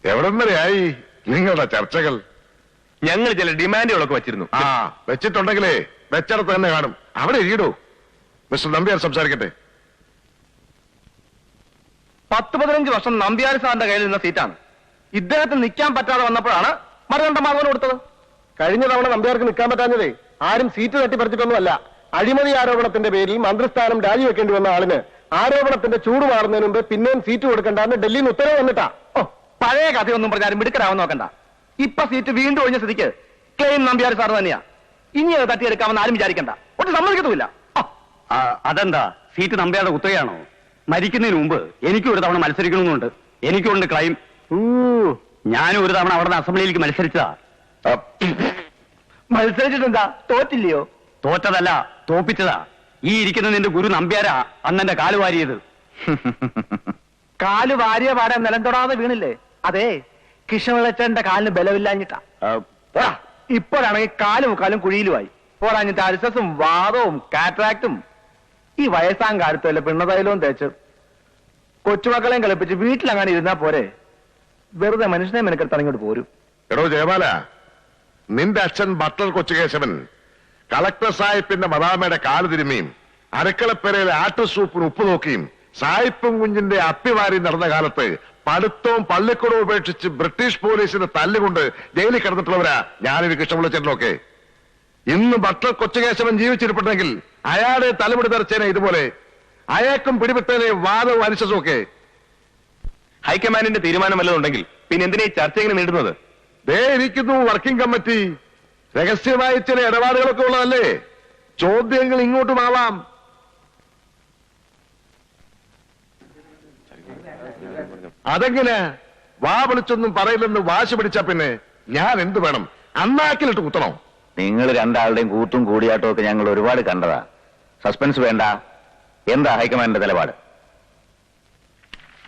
എവിടം വരെയായി നിങ്ങളുടെ ചർച്ചകൾ? ഞങ്ങൾ ചില ഡിമാൻഡുകളൊക്കെ വെച്ചിരുന്നു. വെച്ചിട്ടുണ്ടെങ്കിലേ വെച്ചിടത്ത് തന്നെ കാണും. അവിടെ ഇരിക്കടൂ. മിസ്റ്റർ നമ്പ്യാർ സംസാരിക്കട്ടെ. 10-15 വർഷം നമ്പ്യാർ സാറിന്റെ കയ്യിൽ നിന്ന സീറ്റാണ്. ഇദ്ദേഹത്തിന് നിൽക്കാൻ പറ്റാതെ വന്നപ്പോഴാണ് മറുകണ്ഠ മാധവന് കൊടുത്തത്. കഴിഞ്ഞ തവണ നമ്പ്യാർക്ക് നിൽക്കാൻ പറ്റാഞ്ഞതേ ആരും സീറ്റ് തട്ടിപ്പറിച്ചിട്ടൊന്നുമല്ല. അഴിമതി ആരോപണത്തിന്റെ പേരിൽ മന്ത്രിസ്ഥാനം രാജിവെക്കേണ്ടി വന്ന ആളിന് ആരോപണത്തിന്റെ ചൂട് മാറുന്നതിന് മുമ്പ് പിന്നെയും സീറ്റ് കൊടുക്കണ്ടെന്ന് ഡൽഹിയിൽ നിന്ന് ഉത്തരവ് വന്നിട്ടാ. പഴയ കഥയൊന്നും പറഞ്ഞാലും മിടുക്കരാവാൻ നോക്കണ്ട. ഇപ്പൊ സീറ്റ് വീണ്ടും ഒഴിഞ്ഞ സ്ഥിതിക്ക് ക്ലെയിം നമ്പ്യാർ സാർ തന്നെയാ. ഇനി അത് തട്ടിയെടുക്കാമെന്ന് ആരും വിചാരിക്കണ്ട. ഒട്ടും സമ്മതിക്കത്തുമില്ല. അതെന്താ, സീറ്റ് നമ്പ്യാരുടെ കുത്തകയാണോ? മരിക്കുന്നതിന് മുമ്പ് എനിക്കും ഒരു തവണ മത്സരിക്കണമെന്നുണ്ട്. എനിക്കുണ്ട് ക്ലൈം. ഞാനും ഒരു തവണ അവിടെ അസംബ്ലിയിലേക്ക് മത്സരിച്ചതാ. മത്സരിച്ചിട്ടെന്താ, തോറ്റില്ലയോ? തോറ്റതല്ല, തോപ്പിച്ചതാ. ഈ ഇരിക്കുന്ന നിന്റെ ഗുരു നമ്പ്യാരാ അന്നെന്റെ കാല് വാരിയത്. കാല് വാരിയ പാടാൻ നിലം തൊടാതെ വീണില്ലേ? അതെ, കൃഷ്ണവിളച്ചന്റെ കാലിന് ബലമില്ലാഞ്ഞിട്ടാ. ഇപ്പോഴാണെങ്കിൽ കാലും മുക്കാലും കുഴിയിലുമായി. പോരാഞ്ഞിട്ട് അരിസസും വാദവും കാറ്ററാക്റ്റും. ഈ വയസ്സാം കാലത്ത് വല്ല പിണ്ണതൈലവും തേച്ച് കൊച്ചുമക്കളെയും കളിപ്പിച്ച് വീട്ടിലങ്ങനെ ഇരുന്നാ പോരെ? വെറുതെ മനുഷ്യനെ മെനക്കെടുത്ത് ഇറങ്ങിയോട്ട് പോരും. എടോ ജയമാല, നിന്റെ അച്ഛൻ ബട്ടർ കൊച്ചുകേശവൻ കളക്ടർ സാഹിബിന്റെ മദാമയുടെ കാല് തിരുമ്മിയും അരക്കളപ്പെരയിലെ ആട്ടുസൂപ്പിന് ഉപ്പ് നോക്കിയും സായിപ്പും കുഞ്ഞിന്റെ അപ്പിവാരി നടന്ന കാലത്ത് പഠിത്തവും പള്ളിക്കൂടവും ഉപേക്ഷിച്ച് ബ്രിട്ടീഷ് പോലീസിന് തല്ലുകൊണ്ട് ജയിലിൽ കിടന്നിട്ടുള്ളവരാ ഞാനൊരു കൃഷ്ണപിള്ളച്ചേട്ടനൊക്കെ. ഇന്ന് ബട്ടർ കൊച്ചുകേശവൻ ജീവിച്ചിരിപ്പുണ്ടെങ്കിൽ അയാളെ തലമുടി തെറിച്ചേനെ ഇതുപോലെ. അയാൾക്കും പിടിപെട്ടേനെ വാദവും അനുസരിച്ചും ഒക്കെ. ഹൈക്കമാൻഡിന്റെ തീരുമാനം വല്ലതുണ്ടെങ്കിൽ പിന്നെ എന്തിനാ ഈ ചർച്ച ഇങ്ങനെ നീട്ടുന്നത്? ദേ ഇരിക്കുന്നു വർക്കിംഗ് കമ്മിറ്റി. രഹസ്യമായി ചില ഇടപാടുകളൊക്കെ ഉള്ളതല്ലേ. ചോദ്യങ്ങൾ ഇങ്ങോട്ടും ആവാം. അതെങ്ങനെ വാ വിളിച്ചൊന്നും പറയില്ലെന്ന് വാശി പിടിച്ചാ പിന്നെ ഞാൻ എന്ത് വേണം? അന്നാക്കിലിട്ട് കുത്തണോ? നിങ്ങൾ രണ്ടാളുടെയും കൂട്ടും കൂടിയാട്ടവും ഒക്കെ ഞങ്ങൾ ഒരുപാട് കണ്ടതാ. സസ്പെൻസ് വേണ്ട. എന്താ ഹൈക്കമാൻഡിന്റെ നിലപാട്?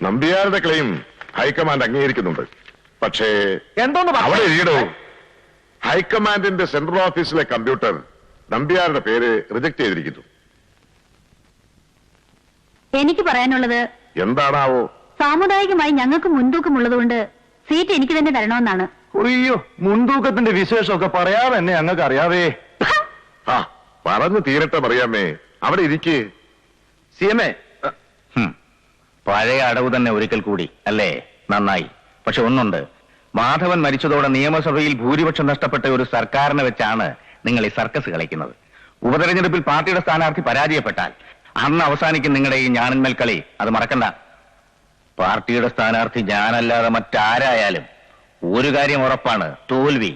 നമ്പ്യാരുടെ ക്ലെയിം ഹൈക്കമാൻഡ് അംഗീകരിക്കുന്നുണ്ട്. പക്ഷേ എന്തോന്ന് അവിടെ ഇരിക്കടോ. ഹൈക്കമാൻഡിന്റെ സെൻട്രൽ ഓഫീസിലെ കമ്പ്യൂട്ടർ നമ്പ്യാരുടെ പേര് റിജക്ട് ചെയ്തിരിക്കുന്നു. എനിക്ക് പറയാനുള്ളത് എന്താണാവോ? സാമുദായികമായി ഞങ്ങൾക്ക് മുൻതൂക്കമുള്ളതുകൊണ്ട് സീറ്റ് എനിക്ക് തന്നെ തരണമെന്നാണ്. അയ്യോ, മുൻതൂക്കത്തിന്റെ വിശേഷമൊക്കെ പറയാതെ തന്നെ ഞങ്ങൾക്ക് അറിയാവേ. പറഞ്ഞു തീരട്ടെ പറയാമേ. അവിടെ ഇരിക്കേ. CMA, പഴയ അടവ് തന്നെ ഒരിക്കൽ കൂടി അല്ലേ? നന്നായി. പക്ഷെ ഒന്നുണ്ട്, മാധവൻ മരിച്ചതോടെ നിയമസഭയിൽ ഭൂരിപക്ഷം നഷ്ടപ്പെട്ട ഒരു സർക്കാരിനെ വെച്ചാണ് നിങ്ങൾ ഈ സർക്കസ് കളിക്കുന്നത്. ഉപതെരഞ്ഞെടുപ്പിൽ പാർട്ടിയുടെ സ്ഥാനാർത്ഥി പരാജയപ്പെട്ടാൽ അന്ന് അവസാനിക്കും നിങ്ങളുടെ ഈ ഞാണിന്മേൽ കളി. അത് മറക്കണ്ട. പാർട്ടിയുടെ സ്ഥാനാർത്ഥി ഞാനല്ലാതെ മറ്റാരായാലും ഒരു കാര്യം ഉറപ്പാണ്, തോൽവി.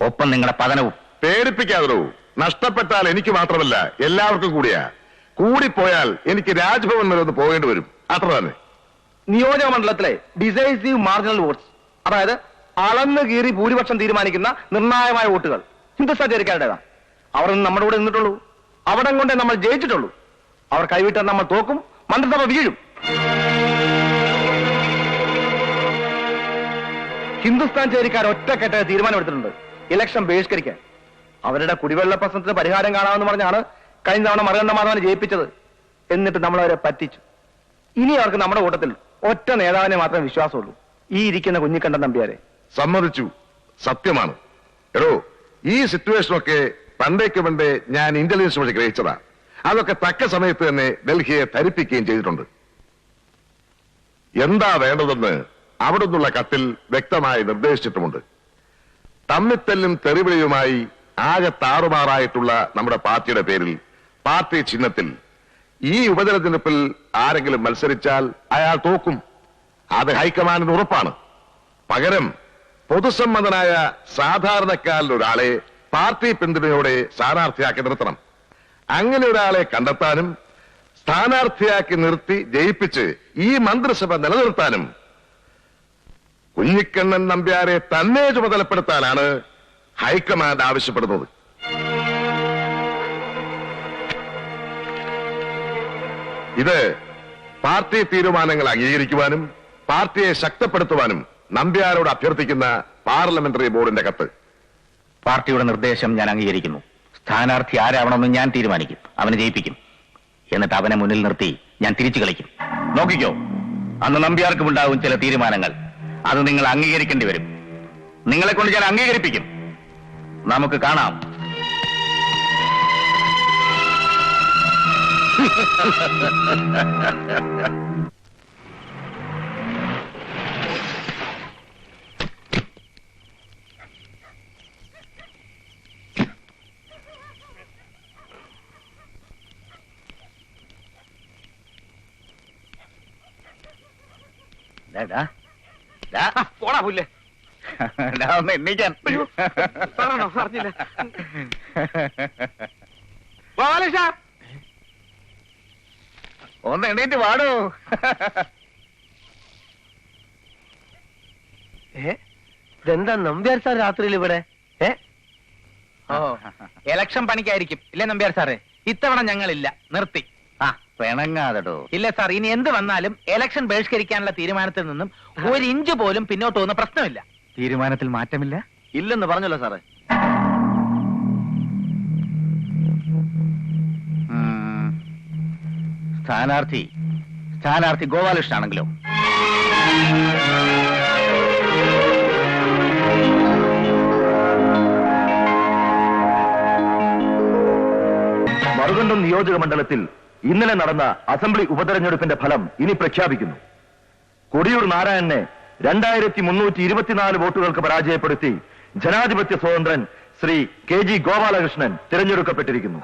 ഒപ്പം നിങ്ങളുടെ പതനവും. പേടിപ്പിക്കാതോ. നഷ്ടപ്പെട്ടാൽ എനിക്ക് മാത്രമല്ല എല്ലാവർക്കും കൂടിയാ. കൂടിപ്പോയാൽ എനിക്ക് രാജ്ഭവൻ വരെ ഒന്ന് പോകേണ്ടി വരും. അത്ര തന്നെ. നിയോജക മണ്ഡലത്തിലെ ഡിസൈസീവ് മാർജിനൽ വോട്ട്സ്, അതായത് അളന്ന് കീറി ഭൂരിപക്ഷം തീരുമാനിക്കുന്ന നിർണായകമായ വോട്ടുകൾ ഹിന്ദുസ്ഥാൻ ചേരിക്കാരുടേതാണ്. അവർ നമ്മുടെ കൂടെ നിന്നിട്ടുള്ളൂ. അവിടം കൊണ്ടേ നമ്മൾ ജയിച്ചിട്ടുള്ളൂ. അവർ കൈവിട്ടാൽ നമ്മൾ തോക്കും, മന്ത്രിസഭ വീഴും. ഹിന്ദുസ്ഥാൻ ചേരിക്കാർ ഒറ്റക്കെട്ട് തീരുമാനമെടുത്തിട്ടുണ്ട് ഇലക്ഷൻ ബഹിഷ്കരിക്കാൻ. അവരുടെ കുടിവെള്ള പ്രശ്നത്തിന് പരിഹാരം കാണാമെന്ന് പറഞ്ഞാണ് കഴിഞ്ഞ തവണ മറുകണ്ഠ മാധവനെ ജയിപ്പിച്ചത്. എന്നിട്ട് നമ്മളവരെ പറ്റിച്ചു. ഇനി അവർക്ക് നമ്മുടെ കൂട്ടത്തിൽ ഒറ്റ നേതാവിനെ മാത്രമേ വിശ്വാസമുള്ളൂ, ഈ ഇരിക്കുന്ന കുഞ്ഞിക്കണ്ണൻ നമ്പ്യാരെ. സമ്മതിച്ചു, സത്യമാണ്. എടോ, ഈ സിറ്റുവേഷനൊക്കെ പണ്ടേക്ക് പണ്ടേ ഞാൻ ഇന്റലിജൻസ് വഴി ഗ്രഹിച്ചതാ. അതൊക്കെ തക്ക സമയത്ത് തന്നെ ഡൽഹിയെ ധരിപ്പിക്കുകയും ചെയ്തിട്ടുണ്ട്. എന്താ വേണ്ടതെന്ന് അവിടെ നിന്നുള്ള കത്തിൽ വ്യക്തമായി നിർദ്ദേശിച്ചിട്ടുമുണ്ട്. തമ്മിത്തല്ലും തെറിവിളിയുമായി ആകെ താറുമാറായിട്ടുള്ള നമ്മുടെ പാർട്ടിയുടെ പേരിൽ, പാർട്ടി ചിഹ്നത്തിൽ ഈ ഉപതെരഞ്ഞെടുപ്പിൽ ആരെങ്കിലും മത്സരിച്ചാൽ അയാൾ തോക്കും. അത് ഹൈക്കമാൻഡിന് ഉറപ്പാണ്. പകരം പൊതുസമ്മതനായ സാധാരണക്കാരിൽ ഒരാളെ പാർട്ടി പിന്തുണയോടെ സ്ഥാനാർത്ഥിയാക്കി നിർത്തണം. അങ്ങനെ ഒരാളെ കണ്ടെത്താനും സ്ഥാനാർത്ഥിയാക്കി നിർത്തി ജയിപ്പിച്ച് ഈ മന്ത്രിസഭ നിലനിർത്താനും കുഞ്ഞിക്കണ്ണൻ നമ്പ്യാരെ തന്നെ ചുമതലപ്പെടുത്താനാണ് ഹൈക്കമാൻഡ് ആവശ്യപ്പെടുന്നത്. ഇത് പാർട്ടി തീരുമാനങ്ങൾ അംഗീകരിക്കുവാനും പാർട്ടിയെ ശക്തിപ്പെടുത്തുവാനും നമ്പ്യാരോട് അഭ്യർത്ഥിക്കുന്ന പാർലമെന്ററി ബോർഡിന്റെ കത്ത്. പാർട്ടിയുടെ നിർദ്ദേശം ഞാൻ അംഗീകരിക്കുന്നു. സ്ഥാനാർത്ഥി ആരാവണമെന്ന് ഞാൻ തീരുമാനിക്കും. അവനെ ജയിപ്പിക്കും. എന്നിട്ട് അവനെ മുന്നിൽ നിർത്തി ഞാൻ തിരിച്ചു കളിക്കും. നോക്കിക്കോ, അന്ന് നമ്പ്യാർക്കും ഉണ്ടാവും ചില തീരുമാനങ്ങൾ. അത് നിങ്ങൾ അംഗീകരിക്കേണ്ടി വരും. നിങ്ങളെ കൊണ്ട് ഞാൻ അംഗീകരിപ്പിക്കും. നമുക്ക് കാണാം. പോടാ പുല്ലേ. ഒന്ന് എണ്ണീക്കാൻ. പറഞ്ഞില്ല. ബാലേഷ, ഒന്ന് എണ്ണീറ്റ് പാടൂ. ഇതെന്താ നമ്പ്യാർ സാർ രാത്രിയിൽ ഇവിടെ? ഇലക്ഷൻ പണിക്കായിരിക്കും ഇല്ലേ നമ്പ്യാർ സാറേ? ഇത്തവണ ഞങ്ങളില്ല, നിർത്തി. പിണങ്ങാതെടോ. ഇല്ല സാർ, ഇനി എന്ത് വന്നാലും ഇലക്ഷൻ ബഹിഷ്കരിക്കാനുള്ള തീരുമാനത്തിൽ നിന്നും ഒരു ഇഞ്ച് പോലും പിന്നോട്ട് പോകുന്ന പ്രശ്നമില്ല. തീരുമാനത്തിൽ മാറ്റമില്ല? ഇല്ലെന്ന് പറഞ്ഞല്ലോ സാറേ. സ്ഥാനാർത്ഥി ഗോപാലകൃഷ്ണനാണെങ്കിലോ? മറുകണ്ടം നിയോജക മണ്ഡലത്തിൽ ഇന്നലെ നടന്ന അസംബ്ലി ഉപതെരഞ്ഞെടുപ്പിന്റെ ഫലം ഇനി പ്രഖ്യാപിക്കുന്നു. കൊടിയൂർ നാരായണനെ 2324 വോട്ടുകൾക്ക് പരാജയപ്പെടുത്തി ജനാധിപത്യ സ്വതന്ത്രൻ ശ്രീ KG ഗോപാലകൃഷ്ണൻ തിരഞ്ഞെടുക്കപ്പെട്ടിരിക്കുന്നു.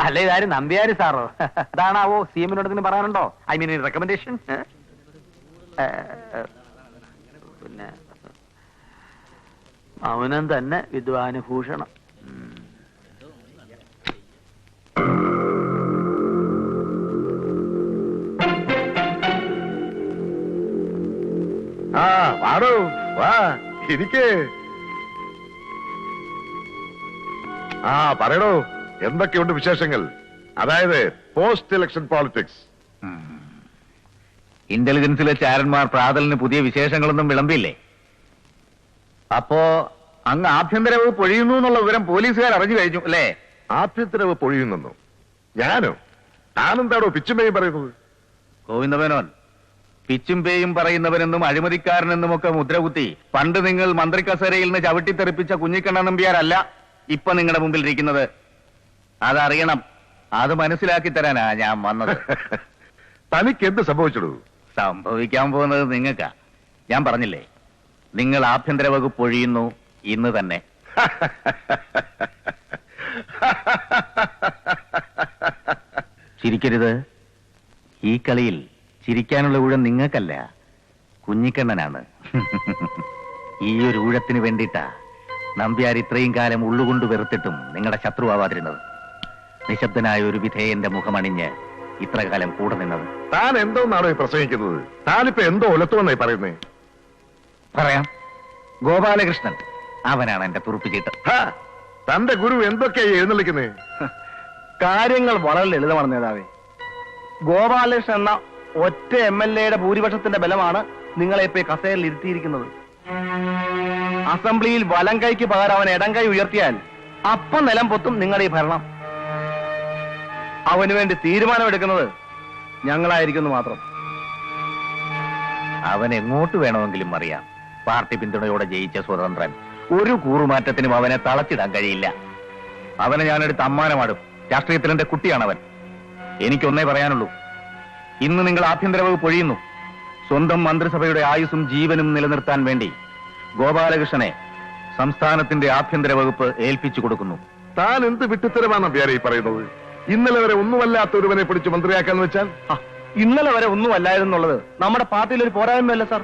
അല്ല, ഇതാരും നമ്പ്യാര് സാറോ? അതാണാവോ CM-നോട് പറയാനുണ്ടോ? I mean recommendation. പിന്നെ അവനും തന്നെ വിദ്വാനുഭൂഷണം. വാടോ, വാ ഇരിക്കേ. പറയടോ, എന്തൊക്കെയുണ്ട് വിശേഷങ്ങൾ? അതായത് പോസ്റ്റ് ഇലക്ഷൻ പോളിറ്റിക്സ്. ഇന്റലിജൻസിലെ ചാരന്മാർ പ്രാതലിന് പുതിയ വിശേഷങ്ങളൊന്നും വിളമ്പില്ലേ? അപ്പോ അങ്ങ് ആഭ്യന്തര വകുപ്പ് ഒഴിയുന്നു എന്നുള്ള വിവരം പോലീസുകാർ അറിഞ്ഞു കഴിഞ്ഞു അല്ലേ? ആഭ്യന്തര വകുപ്പ് ഒഴിയുന്നെന്നോ? ഞാനോ? താനെന്താടോ പിച്ചുമേയും പറയുന്നത്? ഗോവിന്ദമേനോൻ, പിച്ചും പേയും പറയുന്നവനെന്നും അഴിമതിക്കാരനെന്നും ഒക്കെ മുദ്രകുത്തി പണ്ട് നിങ്ങൾ മന്ത്രി കസേരയിൽ നിന്ന് ചവിട്ടിത്തെറിപ്പിച്ച കുഞ്ഞിക്കണ്ണ നമ്പ്യാരല്ല ഇപ്പൊ നിങ്ങളുടെ മുമ്പിൽ ഇരിക്കുന്നത്. അതറിയണം. അത് മനസ്സിലാക്കി തരാനാ ഞാൻ വന്നത്. തനിക്ക് എന്ത് സംഭവിച്ചിടൂ? സംഭവിക്കാൻ പോകുന്നത് നിങ്ങൾക്കാ. ഞാൻ പറഞ്ഞില്ലേ, നിങ്ങൾ ആഭ്യന്തര വകുപ്പ് ഒഴിയുന്നു ഇന്ന് തന്നെ. ചിരിക്കരുത്. ഈ കളിയിൽ ചിരിക്കാനുള്ള ഊഴം നിങ്ങൾക്കല്ല, കുഞ്ഞിക്കണ്ണനാണ്. ഈ ഒരു ഊഴത്തിന് വേണ്ടിയിട്ടാ നമ്പ്യാർ ഇത്രയും കാലം ഉള്ളുകൊണ്ട് വെറുത്തിട്ടും നിങ്ങളുടെ ശത്രുവാവാതിരുന്നത്. നിശബ്ദനായ ഒരു വിധേയന്റെ മുഖമണിഞ്ഞ് ഇത്ര കാലം കൂടെ നിന്നത്. താൻ എന്തോന്നാണോ പ്രസംഗിക്കുന്നത്? താനിപ്പോ എന്തോ ഒലത്തുവെന്നായി പറയുന്നേ? പറയാം. ഗോപാലകൃഷ്ണൻ, അവനാണ് എന്റെ തുറുപ്പുചീട്ട്. തന്റെ ഗുരു എന്തൊക്കെയായി എഴുന്നള്ളിക്കുന്നേ? കാര്യങ്ങൾ വളരെ ലളിതമാണ് നേതാവേ. ഗോപാലകൃഷ്ണൻ എന്ന ഒറ്റ MLA-യുടെ ഭൂരിപക്ഷത്തിന്റെ ബലമാണ് നിങ്ങളെ ഇപ്പൊ കസേരയിൽ ഇരുത്തിയിരിക്കുന്നത്. അസംബ്ലിയിൽ വലം കൈക്ക് പകരം അവൻ ഇടം കൈ ഉയർത്തിയാൽ അപ്പം നിലം പൊത്തും നിങ്ങളുടെ ഈ ഭരണം. അവന് വേണ്ടി തീരുമാനമെടുക്കുന്നത് ഞങ്ങളായിരിക്കുന്നു മാത്രം. അവൻ എങ്ങോട്ട് വേണമെങ്കിലും അറിയാം. പാർട്ടി പിന്തുണയോടെ ജയിച്ച സ്വതന്ത്രൻ. ഒരു കൂറുമാറ്റത്തിനും അവനെ തളച്ചിടാൻ കഴിയില്ല. അവനെ ഞാനെടുത്ത് അമ്മാനമാടും. രാഷ്ട്രീയത്തിൽ എന്റെ കുട്ടിയാണവൻ. എനിക്കൊന്നേ പറയാനുള്ളൂ, ഇന്ന് നിങ്ങൾ ആഭ്യന്തര വകുപ്പ് ഒഴിയുന്നു. സ്വന്തം മന്ത്രിസഭയുടെ ആയുസ്സും ജീവനും നിലനിർത്താൻ വേണ്ടി ഗോപാലകൃഷ്ണനെ സംസ്ഥാനത്തിന്റെ ആഭ്യന്തര വകുപ്പ് ഏൽപ്പിച്ചു കൊടുക്കുന്നു. താൻ എന്ത് വിട്ടുത്തരമാണ് നമ്പ്യാരെ ഈ പറയുന്നത്? ഇന്നലെ വരെ ഒന്നുമല്ലാത്ത ഒരുവനെ പിടിച്ച് മന്ത്രിയാക്കാന്ന് വെച്ചാൽ? ഇന്നലെ വരെ ഒന്നുമല്ലായിരുന്നുള്ളത് നമ്മുടെ പാർട്ടിയിൽ ഒരു പോരായ്മയല്ല സാർ,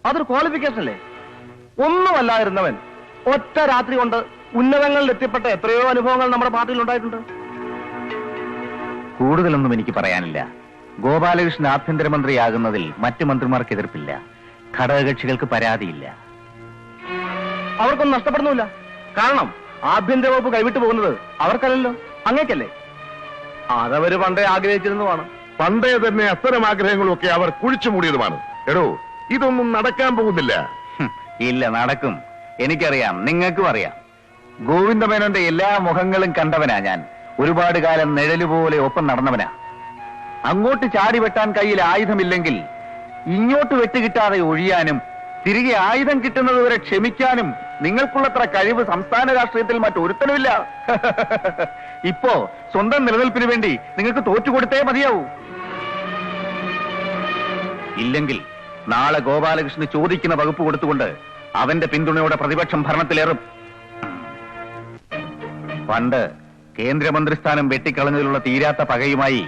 അതൊരു ക്വാളിഫിക്കേഷൻ അല്ലേ? ഒന്നുമല്ലായിരുന്നവൻ ഒറ്റ രാത്രി കൊണ്ട് ഉന്നതങ്ങളിൽ എത്തിപ്പെട്ട എത്രയോ അനുഭവങ്ങൾ നമ്മുടെ പാർട്ടിയിൽ ഉണ്ടായിട്ടുണ്ട്. കൂടുതലൊന്നും എനിക്ക് പറയാനില്ല. ഗോപാലകൃഷ്ണൻ ആഭ്യന്തരമന്ത്രിയാകുന്നതിൽ മറ്റു മന്ത്രിമാർക്ക് എതിർപ്പില്ല. ഘടകകക്ഷികൾക്ക് പരാതിയില്ല. അവർക്കൊന്നും നഷ്ടപ്പെടുന്നില്ല. കാരണം ആഭ്യന്തര വകുപ്പ് കൈവിട്ടു പോകുന്നത് അവർക്കല്ലല്ലോ, അങ്ങേക്കല്ലേ. അതവര് പണ്ടേ ആഗ്രഹിച്ചിരുന്നതാണ്. പണ്ടേ തന്നെ അത്തരം ആഗ്രഹങ്ങളൊക്കെ അവർ കുഴിച്ചു മൂടിയതുമാണ്. എടോ, ഇതൊന്നും നടക്കാൻ പോകുന്നില്ല. ഇല്ല, നടക്കും. എനിക്കറിയാം, നിങ്ങൾക്കും അറിയാം. ഗോവിന്ദമേനോന്റെ എല്ലാ മുഖങ്ങളും കണ്ടവനാ ഞാൻ. ഒരുപാട് കാലം നിഴലുപോലെ ഒപ്പം നടന്നവനാ. അങ്ങോട്ട് ചാടി വെട്ടാൻ കയ്യിൽ ആയുധമില്ലെങ്കിൽ ഇങ്ങോട്ട് വെട്ടുകിട്ടാതെ ഒഴിയാനും തിരികെ ആയുധം കിട്ടുന്നതുവരെ ക്ഷമിക്കാനും നിങ്ങൾക്കുള്ളത്ര കഴിവ് സംസ്ഥാന രാഷ്ട്രീയത്തിൽ മറ്റൊരുത്തനുമില്ല. ഇപ്പോ സ്വന്തം നിലനിൽപ്പിന് വേണ്ടി നിങ്ങൾക്ക് തോറ്റുകൊടുത്തേ മതിയാവൂ. ഇല്ലെങ്കിൽ നാളെ ഗോപാലകൃഷ്ണന് ചോദിക്കുന്ന വകുപ്പ് കൊടുത്തുകൊണ്ട് അവന്റെ പിന്തുണയോടെ പ്രതിപക്ഷം ഭരണത്തിലേറും. പണ്ട് കേന്ദ്രമന്ത്രിസ്ഥാനം വെട്ടിക്കളഞ്ഞതിലുള്ള തീരാത്ത പകയുമായി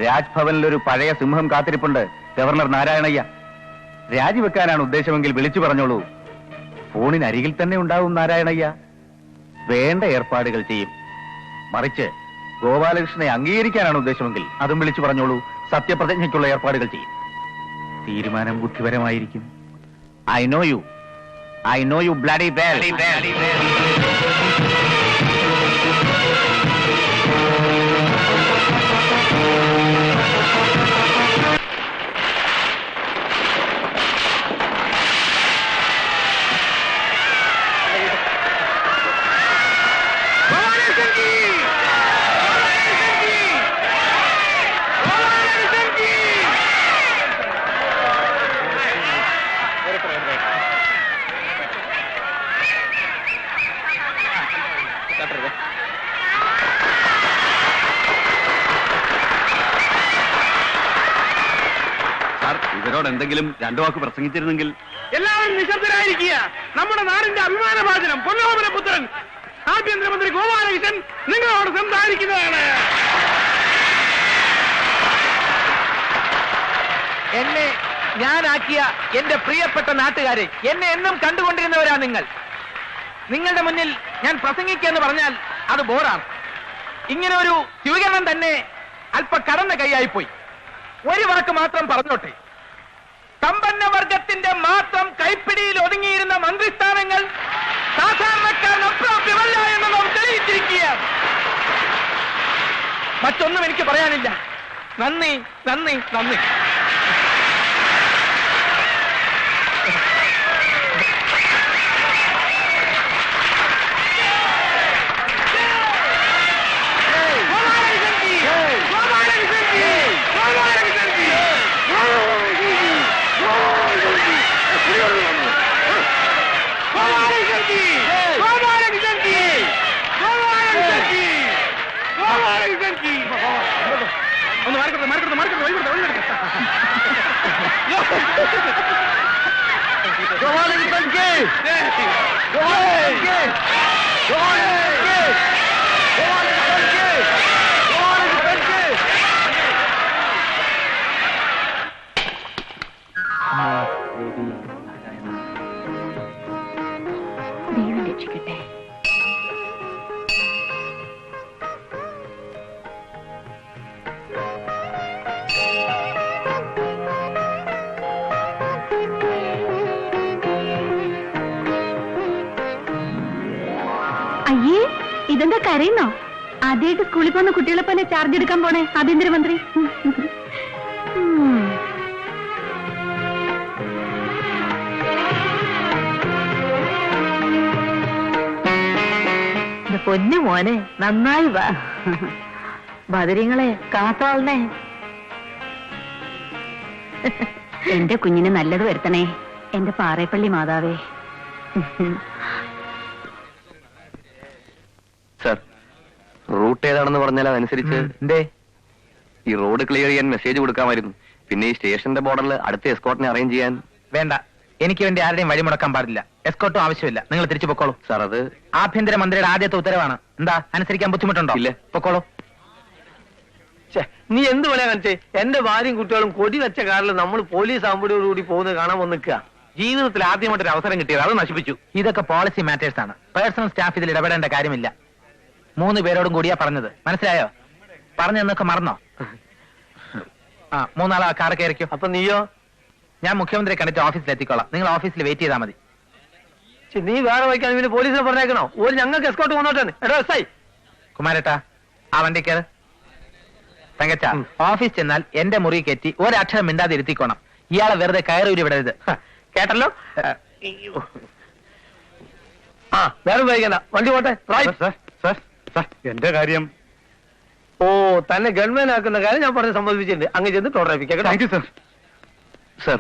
രാജ്ഭവനിലൊരു പഴയ സിംഹം കാത്തിരിപ്പുണ്ട്, ഗവർണർ നാരായണയ്യ. രാജിവെക്കാനാണ് ഉദ്ദേശമെങ്കിൽ വിളിച്ചു പറഞ്ഞോളൂ. ഫോണിനരികിൽ തന്നെ ഉണ്ടാവും നാരായണയ്യ. വേണ്ട ഏർപ്പാടുകൾ ചെയ്യും. മറിച്ച് ഗോപാലകൃഷ്ണനെ അംഗീകരിക്കാനാണ് ഉദ്ദേശമെങ്കിൽ അതും വിളിച്ചു പറഞ്ഞോളൂ. സത്യപ്രതിജ്ഞയ്ക്കുള്ള ഏർപ്പാടുകൾ ചെയ്യും. തീരുമാനം ബുദ്ധിപരമായിരിക്കും. I know you bloody well. ഇവരോട് എന്തെങ്കിലും രണ്ടു വാക്ക് പ്രസംഗിച്ചിരുന്നെങ്കിൽ. എല്ലാവരും നിശബ്ദരായിരിക്കുക. നമ്മുടെ നാടിന്റെ അഭിമാനഭാചനം പൊന്നോമന പുത്രൻ ആഭ്യന്തരമന്ത്രി ഗോപാലകൃഷ്ണൻ നിങ്ങളോട് സംസാരിക്കുന്നതാണ്. എന്നെ ഞാനാക്കിയ എന്റെ പ്രിയപ്പെട്ട നാട്ടുകാരെ, എന്നെ എന്നും കണ്ടുകൊണ്ടിരുന്നവരാ നിങ്ങൾ. നിങ്ങളുടെ മുന്നിൽ ഞാൻ പ്രസംഗിക്കാന്ന് പറഞ്ഞാൽ അത് ബോറാണ്. ഇങ്ങനെ ഒരു സ്വീകരണം തന്നെ അല്പ കടന്ന കൈയായിപ്പോയി. ഒരു വാക്ക് മാത്രം പറഞ്ഞോട്ടെ. സമ്പന്ന വർഗത്തിന്റെ മാത്രം കൈപ്പിടിയിൽ ഒതുങ്ങിയിരുന്ന മന്ത്രിസ്ഥാനങ്ങൾ സാധാരണക്കാരന് അപ്രാപ്യമല്ല എന്ന് നാം തെളിയിച്ചിരിക്കുകയാണ്. മറ്റൊന്നും എനിക്ക് പറയാനില്ല. നന്ദി, നന്ദി, നന്ദി. ഒന്ന് മാറിക്കൊടുത്ത ദൈവം രക്ഷിക്കട്ടെ. അയ്യേ, ഇതെന്താ കരയുന്നോ? ആദ്യമായിട്ട് സ്കൂളിൽ പോകുന്ന കുട്ടികളെ പോലെ ചാർജ് എടുക്കാൻ പോണേ ആഭ്യന്തരമന്ത്രി. പൊന്നു മോനെ, നന്നായി വാ. ബദരിങ്ങളെ കാത്തോളണേ. എന്റെ കുഞ്ഞിന് നല്ലത് വരുത്തണേ, എന്റെ പാറേപ്പള്ളി മാതാവേ. സർ, റൂട്ട് ഏതാണെന്ന് പറഞ്ഞാൽ അതനുസരിച്ച് ഈ റോഡ് ക്ലിയർ ചെയ്യാൻ മെസ്സേജ് കൊടുക്കാമായിരുന്നു. പിന്നെ ഈ സ്റ്റേഷന്റെ ബോർഡറിൽ അടുത്ത എസ്കോർട്ടിനെ അറേഞ്ച് ചെയ്യാൻ. വേണ്ട, എനിക്ക് വേണ്ടി ആരുടെയും വഴി മുടക്കാൻ പാടില്ല. എസ്കോർട്ടും ആവശ്യമില്ല. നിങ്ങൾ തിരിച്ചു പൊക്കോളൂ. സാർ, അത് ആഭ്യന്തരമന്ത്രിയുടെ ആദ്യത്തെ ഉത്തരവാണ്. എന്താ, അനുസരിക്കാൻ ബുദ്ധിമുട്ടുണ്ടോ? ഇല്ല. പൊക്കോളൂ. നീ എന്ത് പോലെ കാണിച്ചേ? എന്റെ ഭാര്യയും കുട്ടികളും കൊടി വെച്ച കാറിൽ നമ്മൾ പോലീസ് ആകുമ്പോഴോടുകൂടി പോകുന്നത് കാണാൻ വന്ന് നിൽക്കുക. ജീവിതത്തിൽ ആദ്യമായിട്ടൊരു അവസരം കിട്ടിയത്, അത് നശിപ്പിച്ചു. ഇതൊക്കെ പോളിസി മാറ്റേഴ്സ് ആണ്. പേഴ്സണൽ സ്റ്റാഫ് ഇതിൽ ഇടപെടേണ്ട കാര്യമില്ല. 3 പേരോടും കൂടിയാ പറഞ്ഞത്, മനസ്സിലായോ? പറഞ്ഞെന്നൊക്കെ മറന്നോ? 3 ആളാ കാർ കയറിക്കോ. അപ്പൊ നീയോ? ഞാൻ മുഖ്യമന്ത്രിയെ കണ്ടിട്ട് ഓഫീസിൽ എത്തിക്കോളാം. നിങ്ങൾ ഓഫീസിൽ വെയിറ്റ് ചെയ്താൽ മതി. നീ വേറെ വയ്ക്കാൻ പിന്നെ പോലീസിനെ പറഞ്ഞേക്കണോ? ഒരു ഞങ്ങൾക്ക് എസ്കോർട്ട് വന്നോട്ടെ. എടോ എസ് ഐ കുമാരേട്ടാ, ആ വണ്ടി കയറ്. തങ്കച്ച, ഓഫീസ് ചെന്നാൽ എന്റെ മുറി കയറ്റി ഒരക്ഷരം മിണ്ടാതെ ഇരുത്തിക്കോണം. ഇയാളെ വെറുതെ കയറൂരി വിടരുത്. കേട്ടല്ലോ? ആ വേറെ വൈകണ്ട, വണ്ടി പോട്ടെ. എന്റെ കാര്യം ഓ, തന്നെ ഗവൺമെന്റ് ആക്കുന്ന കാര്യം ഞാൻ പറഞ്ഞ് സമ്മതിപ്പിച്ചിട്ടുണ്ട്. അങ്ങ് ചെന്ന് toll traffic. Thank you sir.